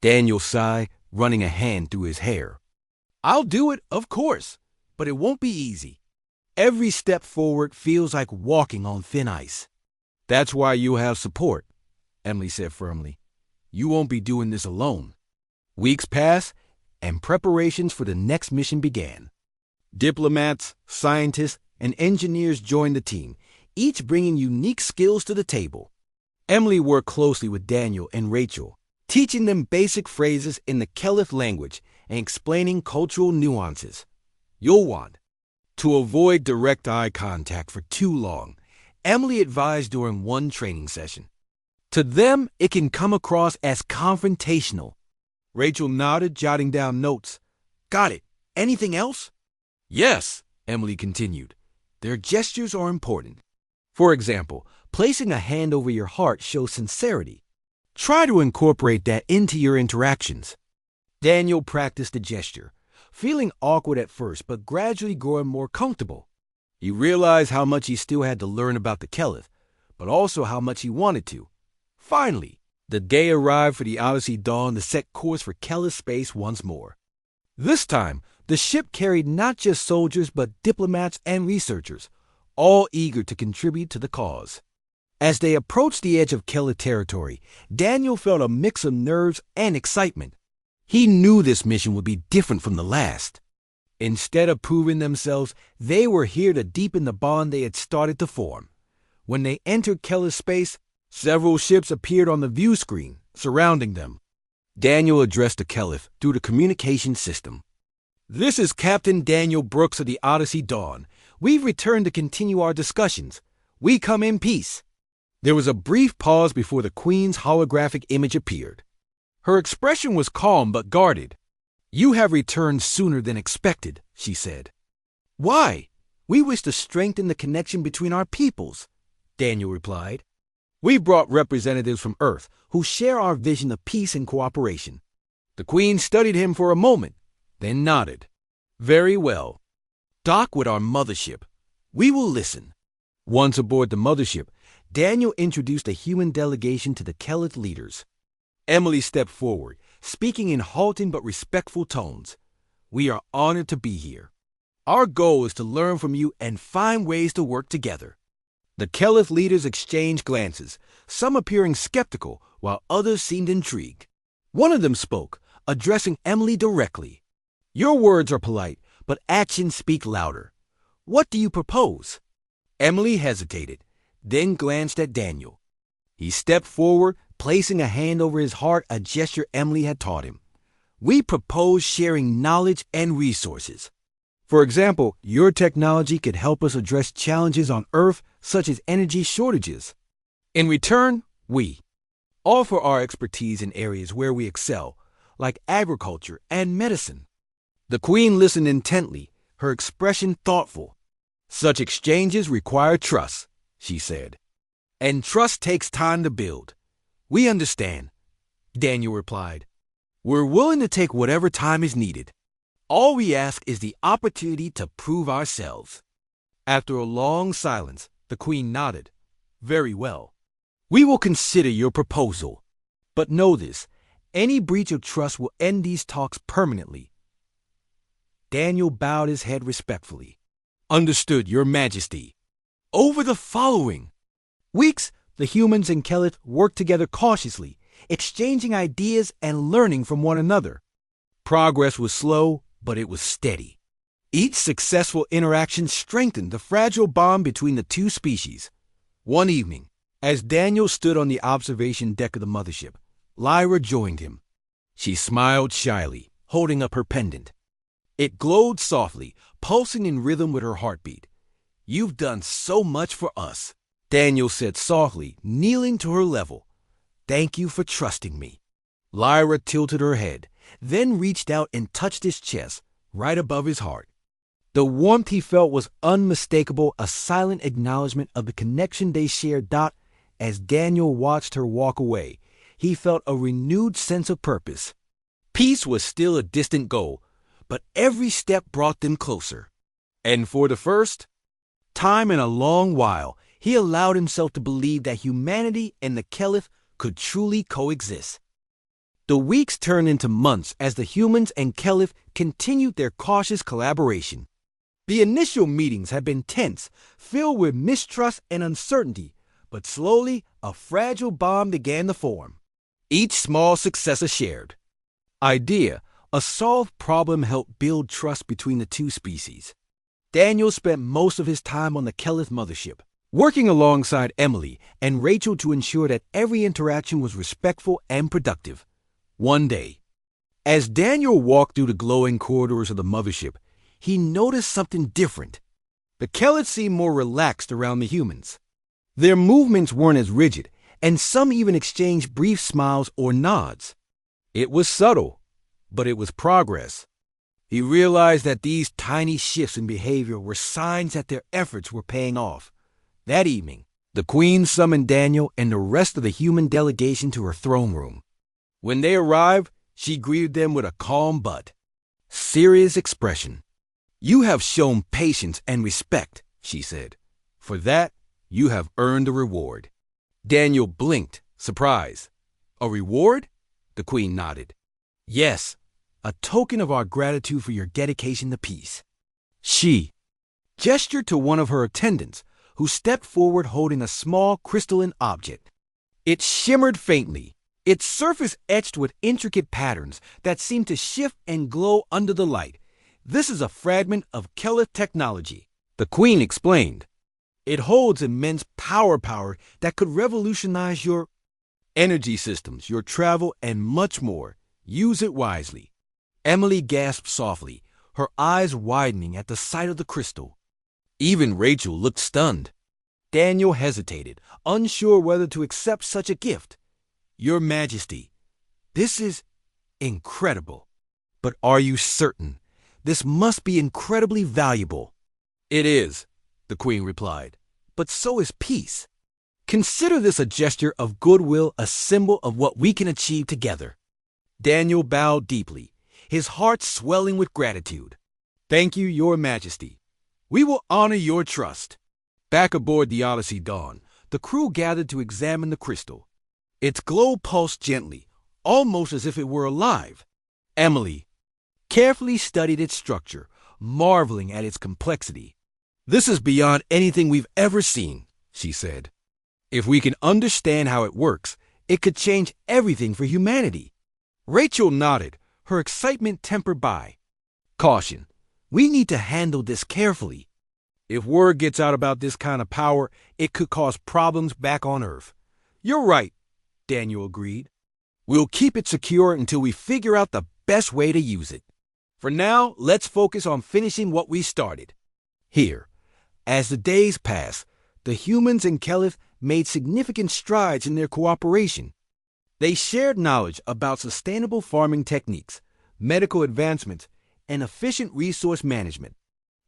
Daniel sighed, running a hand through his hair. "I'll do it, of course, but it won't be easy. Every step forward feels like walking on thin ice." "That's why you'll have support," Emily said firmly. "You won't be doing this alone." Weeks passed, and preparations for the next mission began. Diplomats, scientists, and engineers joined the team, each bringing unique skills to the table. Emily worked closely with Daniel and Rachel, teaching them basic phrases in the Keleth language and explaining cultural nuances. "You'll want to avoid direct eye contact for too long," Emily advised during one training session. "To them, it can come across as confrontational." Rachel nodded, jotting down notes. "Got it. Anything else?" "Yes," Emily continued. "Their gestures are important. For example, placing a hand over your heart shows sincerity. Try to incorporate that into your interactions." Daniel practiced the gesture, feeling awkward at first but gradually growing more comfortable. He realized how much he still had to learn about the Keleth, but also how much he wanted to. Finally, the day arrived for the Odyssey Dawn to set course for Keleth space once more. This time, the ship carried not just soldiers but diplomats and researchers, all eager to contribute to the cause. As they approached the edge of Keleth territory, Daniel felt a mix of nerves and excitement. He knew this mission would be different from the last. Instead of proving themselves, they were here to deepen the bond they had started to form. When they entered Keleth space, several ships appeared on the view screen, surrounding them. Daniel addressed the Keleth through the communication system. "This is Captain Daniel Brooks of the Odyssey Dawn. We've returned to continue our discussions. We come in peace." There was a brief pause before the Queen's holographic image appeared. Her expression was calm but guarded. "You have returned sooner than expected," she said. "Why? We wish to strengthen the connection between our peoples," Daniel replied. "We brought representatives from Earth who share our vision of peace and cooperation." The Queen studied him for a moment, then nodded. "Very well. Dock with our mothership. We will listen." Once aboard the mothership, Daniel introduced a human delegation to the Keleth leaders. Emily stepped forward, speaking in halting but respectful tones. "We are honored to be here. Our goal is to learn from you and find ways to work together." The Keleth leaders exchanged glances, some appearing skeptical while others seemed intrigued. One of them spoke, addressing Emily directly. "Your words are polite, but actions speak louder. What do you propose?" Emily hesitated, then glanced at Daniel. He stepped forward, placing a hand over his heart, a gesture Emily had taught him. "We propose sharing knowledge and resources. For example, your technology could help us address challenges on Earth, such as energy shortages. In return, we offer our expertise in areas where we excel, like agriculture and medicine." The Queen listened intently, her expression thoughtful. "Such exchanges require trust," she said. "And trust takes time to build." "We understand," Daniel replied. "We're willing to take whatever time is needed. All we ask is the opportunity to prove ourselves." After a long silence, the Queen nodded. "Very well. We will consider your proposal. But know this, any breach of trust will end these talks permanently." Daniel bowed his head respectfully. "Understood, Your Majesty." Over the following weeks, the humans and Keleth worked together cautiously, exchanging ideas and learning from one another. Progress was slow, but it was steady. Each successful interaction strengthened the fragile bond between the two species. One evening, as Daniel stood on the observation deck of the mothership, Lyra joined him. She smiled shyly, holding up her pendant. It glowed softly, pulsing in rhythm with her heartbeat. "You've done so much for us," Daniel said softly, kneeling to her level. "Thank you for trusting me." Lyra tilted her head, then reached out and touched his chest, right above his heart. The warmth he felt was unmistakable, a silent acknowledgement of the connection they shared. As Daniel watched her walk away, he felt a renewed sense of purpose. Peace was still a distant goal, but every step brought them closer. And for the first time in a long while, he allowed himself to believe that humanity and the Caliph could truly coexist. The weeks turned into months as the humans and Caliph continued their cautious collaboration. The initial meetings had been tense, filled with mistrust and uncertainty, but slowly a fragile bond began to form. Each small success a shared idea, a solved problem helped build trust between the two species. Daniel spent most of his time on the Caliph mothership, working alongside Emily and Rachel to ensure that every interaction was respectful and productive. One day, as Daniel walked through the glowing corridors of the mothership, he noticed something different. The Caliph seemed more relaxed around the humans. Their movements weren't as rigid, and some even exchanged brief smiles or nods. It was subtle, but it was progress. He realized that these tiny shifts in behavior were signs that their efforts were paying off. That evening, the Queen summoned Daniel and the rest of the human delegation to her throne room. When they arrived, she greeted them with a calm but serious expression. "You have shown patience and respect," she said. "For that, you have earned a reward." Daniel blinked, surprised. "A reward?" The Queen nodded. "Yes, a token of our gratitude for your dedication to peace." She gestured to one of her attendants, who stepped forward holding a small crystalline object. It shimmered faintly, its surface etched with intricate patterns that seemed to shift and glow under the light. "This is a fragment of Caliph technology," the Queen explained. "It holds immense power that could revolutionize your energy systems, your travel, and much more. Use it wisely." Emily gasped softly, her eyes widening at the sight of the crystal. Even Rachel looked stunned. Daniel hesitated, unsure whether to accept such a gift. "Your Majesty, this is incredible. But are you certain? This must be incredibly valuable." "It is," the Queen replied, "but so is peace. Consider this a gesture of goodwill, a symbol of what we can achieve together." Daniel bowed deeply, his heart swelling with gratitude. "Thank you, Your Majesty. We will honor your trust." Back aboard the Odyssey Dawn, the crew gathered to examine the crystal. Its glow pulsed gently, almost as if it were alive. Emily carefully studied its structure, marveling at its complexity. "This is beyond anything we've ever seen," she said. "If we can understand how it works, it could change everything for humanity." Rachel nodded, her excitement tempered by caution. "We need to handle this carefully. If word gets out about this kind of power, it could cause problems back on Earth." "You're right," Daniel agreed. "We'll keep it secure until we figure out the best way to use it. For now, let's focus on finishing what we started." Here, as the days passed, the humans and Caliph made significant strides in their cooperation. They shared knowledge about sustainable farming techniques, medical advancements, and efficient resource management.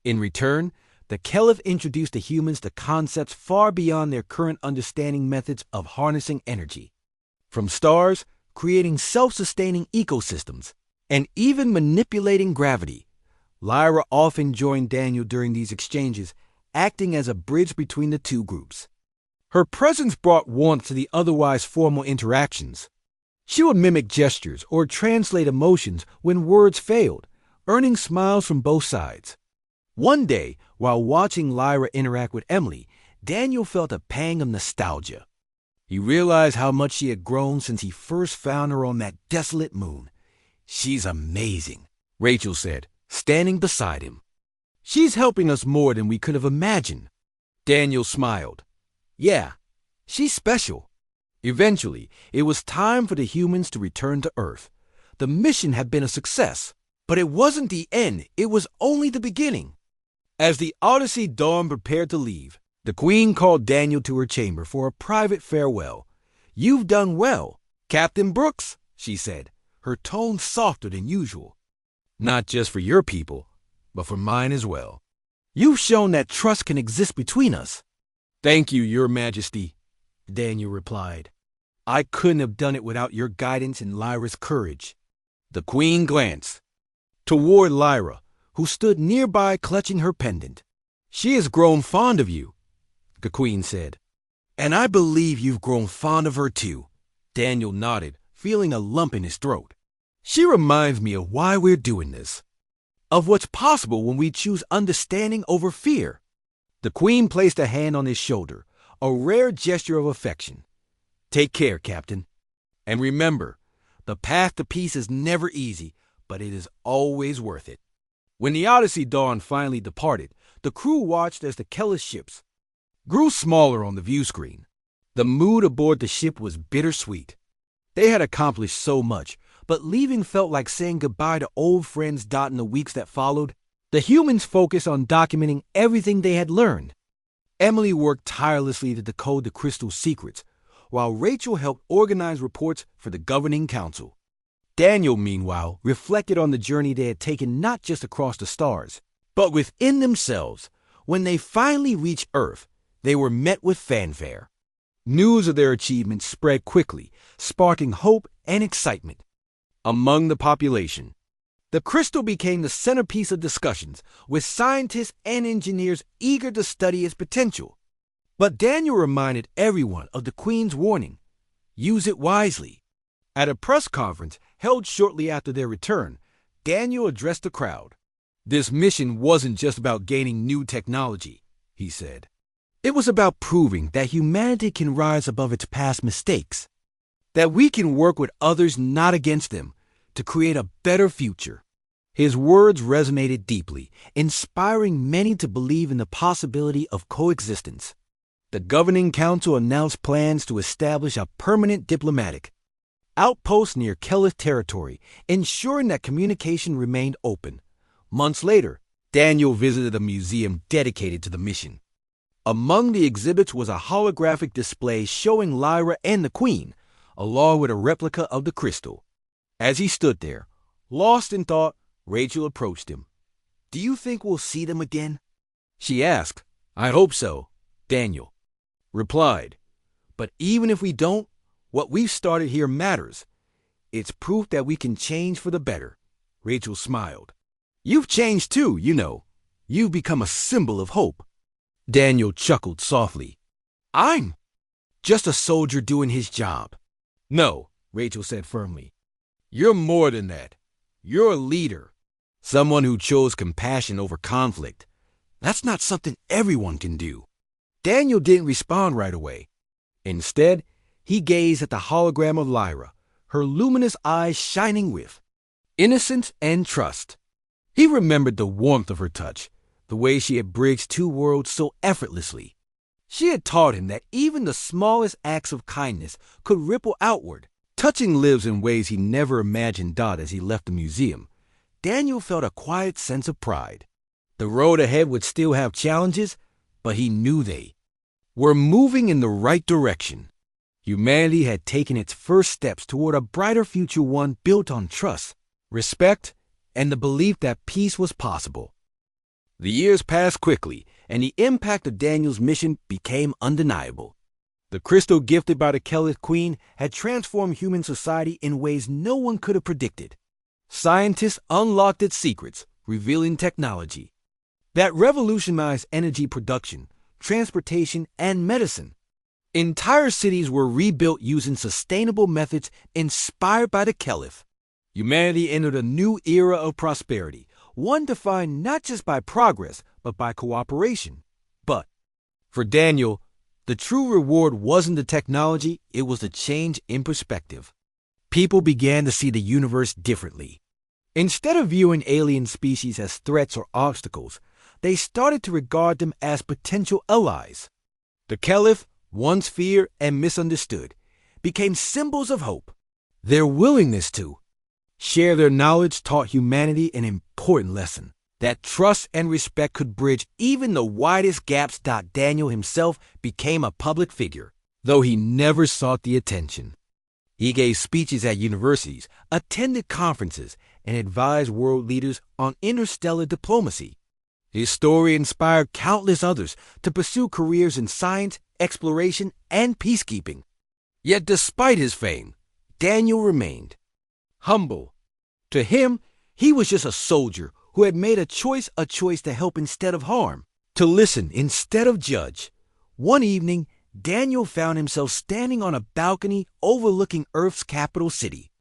In return, the Caliph introduced the humans to concepts far beyond their current understanding methods of harnessing energy. From stars, creating self-sustaining ecosystems, and even manipulating gravity. Lyra often joined Daniel during these exchanges, acting as a bridge between the two groups. Her presence brought warmth to the otherwise formal interactions. She would mimic gestures or translate emotions when words failed, earning smiles from both sides. One day, while watching Lyra interact with Emily, Daniel felt a pang of nostalgia. He realized how much she had grown since he first found her on that desolate moon. "She's amazing," Rachel said, standing beside him. "She's helping us more than we could have imagined." Daniel smiled. "Yeah, she's special." Eventually, it was time for the humans to return to Earth. The mission had been a success, but it wasn't the end. It was only the beginning. As the Odyssey Dawn prepared to leave, the Queen called Daniel to her chamber for a private farewell. "You've done well, Captain Brooks," she said, her tone softer than usual. "Not just for your people, but for mine as well. You've shown that trust can exist between us. Thank you, Your Majesty, Daniel replied. I couldn't have done it without your guidance and Lyra's courage. The Queen glanced toward Lyra, who stood nearby clutching her pendant. She has grown fond of you, the Queen said. And I believe you've grown fond of her too. Daniel nodded, feeling a lump in his throat. She reminds me of why we're doing this, of what's possible when we choose understanding over fear. The Queen placed a hand on his shoulder, a rare gesture of affection. Take care, Captain. And remember, the path to peace is never easy, but it is always worth it. When the Odyssey Dawn finally departed, the crew watched as the Kellis ships grew smaller on the view screen. The mood aboard the ship was bittersweet. They had accomplished so much, but leaving felt like saying goodbye to old friends. In the weeks that followed, the humans focused on documenting everything they had learned. Emily worked tirelessly to decode the crystal's secrets, while Rachel helped organize reports for the governing council. Daniel, meanwhile, reflected on the journey they had taken not just across the stars, but within themselves. When they finally reached Earth, they were met with fanfare. News of their achievements spread quickly, sparking hope and excitement among the population. The crystal became the centerpiece of discussions, with scientists and engineers eager to study its potential. But Daniel reminded everyone of the Queen's warning: use it wisely. At a press conference held shortly after their return, Daniel addressed the crowd. This mission wasn't just about gaining new technology, he said. It was about proving that humanity can rise above its past mistakes, that we can work with others, not against them, to create a better future. His words resonated deeply, inspiring many to believe in the possibility of coexistence. The governing council announced plans to establish a permanent diplomatic outpost near Kellis territory, ensuring that communication remained open. Months later, Daniel visited a museum dedicated to the mission. Among the exhibits was a holographic display showing Lyra and the Queen, along with a replica of the crystal. As he stood there, lost in thought, Rachel approached him. Do you think we'll see them again? She asked. I hope so, Daniel replied. But even if we don't, what we've started here matters. It's proof that we can change for the better. Rachel smiled. You've changed too, you know. You've become a symbol of hope. Daniel chuckled softly. I'm just a soldier doing his job. No, Rachel said firmly. You're more than that. You're a leader. Someone who chose compassion over conflict. That's not something everyone can do. Daniel didn't respond right away. Instead, he gazed at the hologram of Lyra, her luminous eyes shining with innocence and trust. He remembered the warmth of her touch, the way she had bridged two worlds so effortlessly. She had taught him that even the smallest acts of kindness could ripple outward, touching lives in ways he never imagined. As he left the museum, Daniel felt a quiet sense of pride. The road ahead would still have challenges, but he knew they were moving in the right direction. Humanity had taken its first steps toward a brighter future, one built on trust, respect, and the belief that peace was possible. The years passed quickly, and the impact of Daniel's mission became undeniable. The crystal gifted by the Kellis Queen had transformed human society in ways no one could have predicted. Scientists unlocked its secrets, revealing technology that revolutionized energy production, transportation, and medicine. Entire cities were rebuilt using sustainable methods inspired by the Kellis. Humanity entered a new era of prosperity, one defined not just by progress, but by cooperation. But for Daniel, the true reward wasn't the technology, it was the change in perspective. People began to see the universe differently. Instead of viewing alien species as threats or obstacles, they started to regard them as potential allies. The Kellis, once feared and misunderstood, became symbols of hope. Their willingness to share their knowledge taught humanity an important lesson: that trust and respect could bridge even the widest gaps. Daniel himself became a public figure, though he never sought the attention. He gave speeches at universities, attended conferences, and advised world leaders on interstellar diplomacy. His story inspired countless others to pursue careers in science, exploration, and peacekeeping. Yet despite his fame, Daniel remained humble. To him, he was just a soldier who had made a choice to help instead of harm, to listen instead of judge. One evening, Daniel found himself standing on a balcony overlooking Earth's capital city.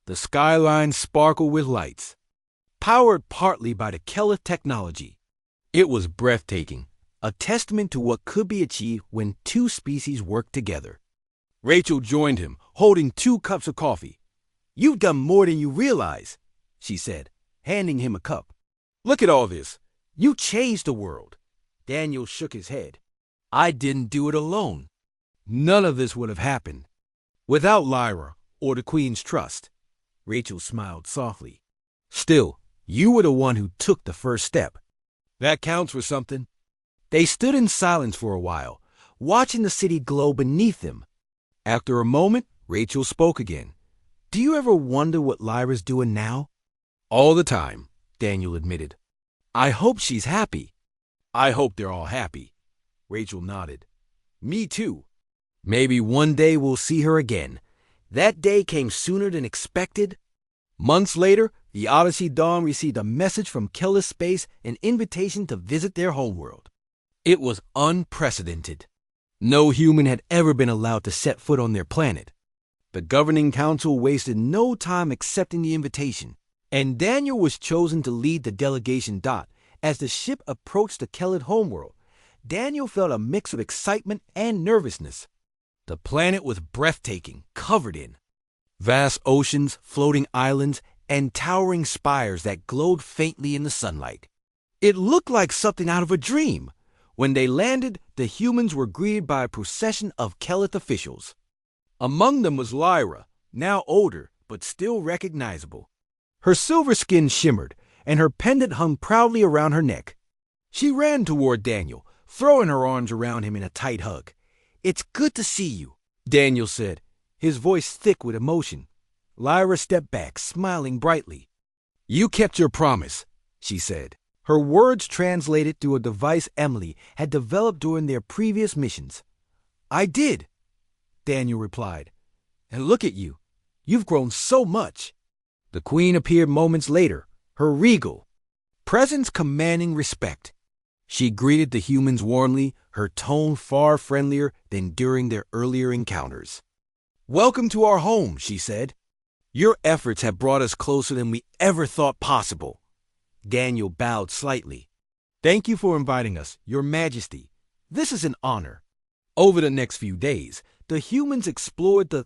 The skyline sparkled with lights, powered partly by the Keleth technology. It was breathtaking, a testament to what could be achieved when two species work together. Rachel joined him, holding 2 cups of coffee. "You've done more than you realize," she said, handing him a cup. "Look at all this. You changed the world." Daniel shook his head. "I didn't do it alone. None of this would have happened without Lyra or the Queen's trust." Rachel smiled softly. "Still, you were the one who took the first step. That counts for something." They stood in silence for a while, watching the city glow beneath them. After a moment, Rachel spoke again. "Do you ever wonder what Lyra's doing now?" "All the time," Daniel admitted. "I hope she's happy." "I hope they're all happy." Rachel nodded. "Me too. Maybe one day we'll see her again." That day came sooner than expected. Months later, the Odyssey Dawn received a message from Keleth Space, an invitation to visit their homeworld. It was unprecedented. No human had ever been allowed to set foot on their planet. The governing council wasted no time accepting the invitation, and Daniel was chosen to lead the delegation. As the ship approached the Keleth homeworld, Daniel felt a mix of excitement and nervousness. The planet was breathtaking, covered in vast oceans, floating islands, and towering spires that glowed faintly in the sunlight. It looked like something out of a dream. When they landed, the humans were greeted by a procession of Keleth officials. Among them was Lyra, now older, but still recognizable. Her silver skin shimmered, and her pendant hung proudly around her neck. She ran toward Daniel, throwing her arms around him in a tight hug. "It's good to see you," Daniel said, his voice thick with emotion. Lyra stepped back, smiling brightly. "You kept your promise," she said. Her words translated through a device Emily had developed during their previous missions. "I did," Daniel replied. "And look at you. You've grown so much." The Queen appeared moments later, her regal presence commanding respect. She greeted the humans warmly, her tone far friendlier than during their earlier encounters. "Welcome to our home," she said. "Your efforts have brought us closer than we ever thought possible." Daniel bowed slightly. "Thank you for inviting us, Your Majesty. This is an honor." Over the next few days, the humans explored the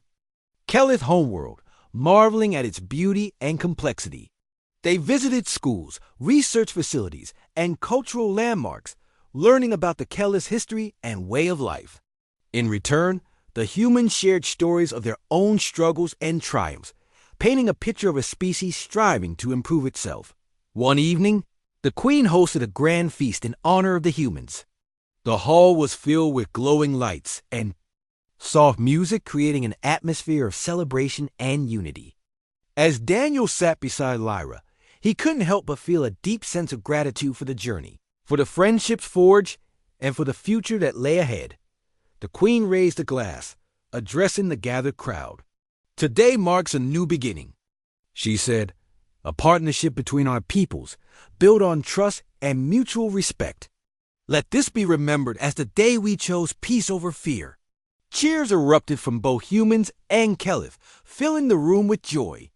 Keleth homeworld, marveling at its beauty and complexity. They visited schools, research facilities, and cultural landmarks, learning about the Keleth's history and way of life. In return, the humans shared stories of their own struggles and triumphs, painting a picture of a species striving to improve itself. One evening, the Queen hosted a grand feast in honor of the humans. The hall was filled with glowing lights and soft music, creating an atmosphere of celebration and unity. As Daniel sat beside Lyra, he couldn't help but feel a deep sense of gratitude for the journey, for the friendships forged, and for the future that lay ahead. The Queen raised a glass, addressing the gathered crowd. "Today marks a new beginning," she said, "a partnership between our peoples, built on trust and mutual respect. Let this be remembered as the day we chose peace over fear." Cheers erupted from both humans and Keleth, filling the room with joy.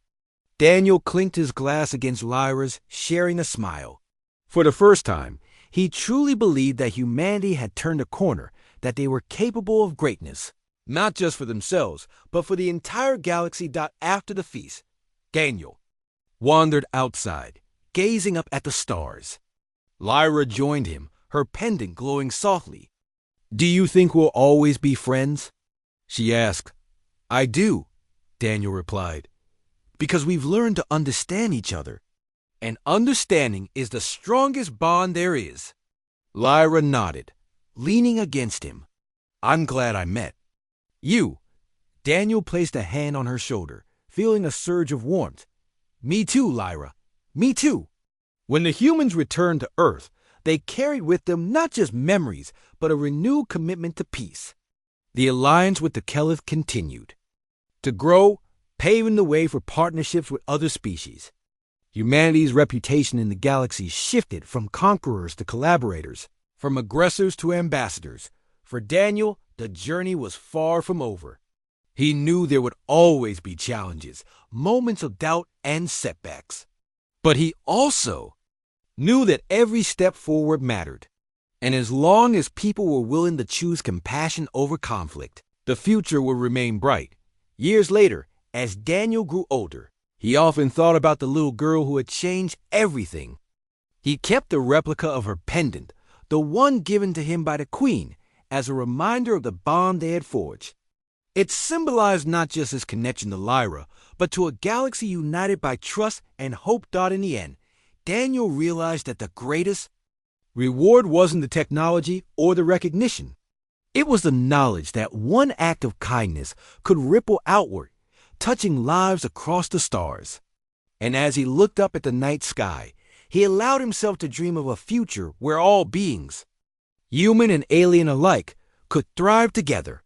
Daniel clinked his glass against Lyra's, sharing a smile. For the first time, he truly believed that humanity had turned a corner, that they were capable of greatness, not just for themselves, but for the entire galaxy. After the feast, Daniel wandered outside, gazing up at the stars. Lyra joined him, her pendant glowing softly. "Do you think we'll always be friends?" she asked. "I do," Daniel replied, "because we've learned to understand each other. And understanding is the strongest bond there is." Lyra nodded, leaning against him. "I'm glad I met you." Daniel placed a hand on her shoulder, feeling a surge of warmth. Me too, Lyra. Me too. When the humans returned to Earth, they carried with them not just memories, but a renewed commitment to peace. The alliance with the Kelith continued to grow, paving the way for partnerships with other species. Humanity's reputation in the galaxy shifted from conquerors to collaborators, from aggressors to ambassadors. For Daniel, the journey was far from over. He knew there would always be challenges, moments of doubt, and setbacks. But he also knew that every step forward mattered. And as long as people were willing to choose compassion over conflict, the future would remain bright. Years later, as Daniel grew older, he often thought about the little girl who had changed everything. He kept the replica of her pendant, the one given to him by the Queen, as a reminder of the bond they had forged. It symbolized not just his connection to Lyra, but to a galaxy united by trust and hope. In the end, Daniel realized that the greatest reward wasn't the technology or the recognition. It was the knowledge that one act of kindness could ripple outward, touching lives across the stars. And as he looked up at the night sky, he allowed himself to dream of a future where all beings, human and alien alike, could thrive together.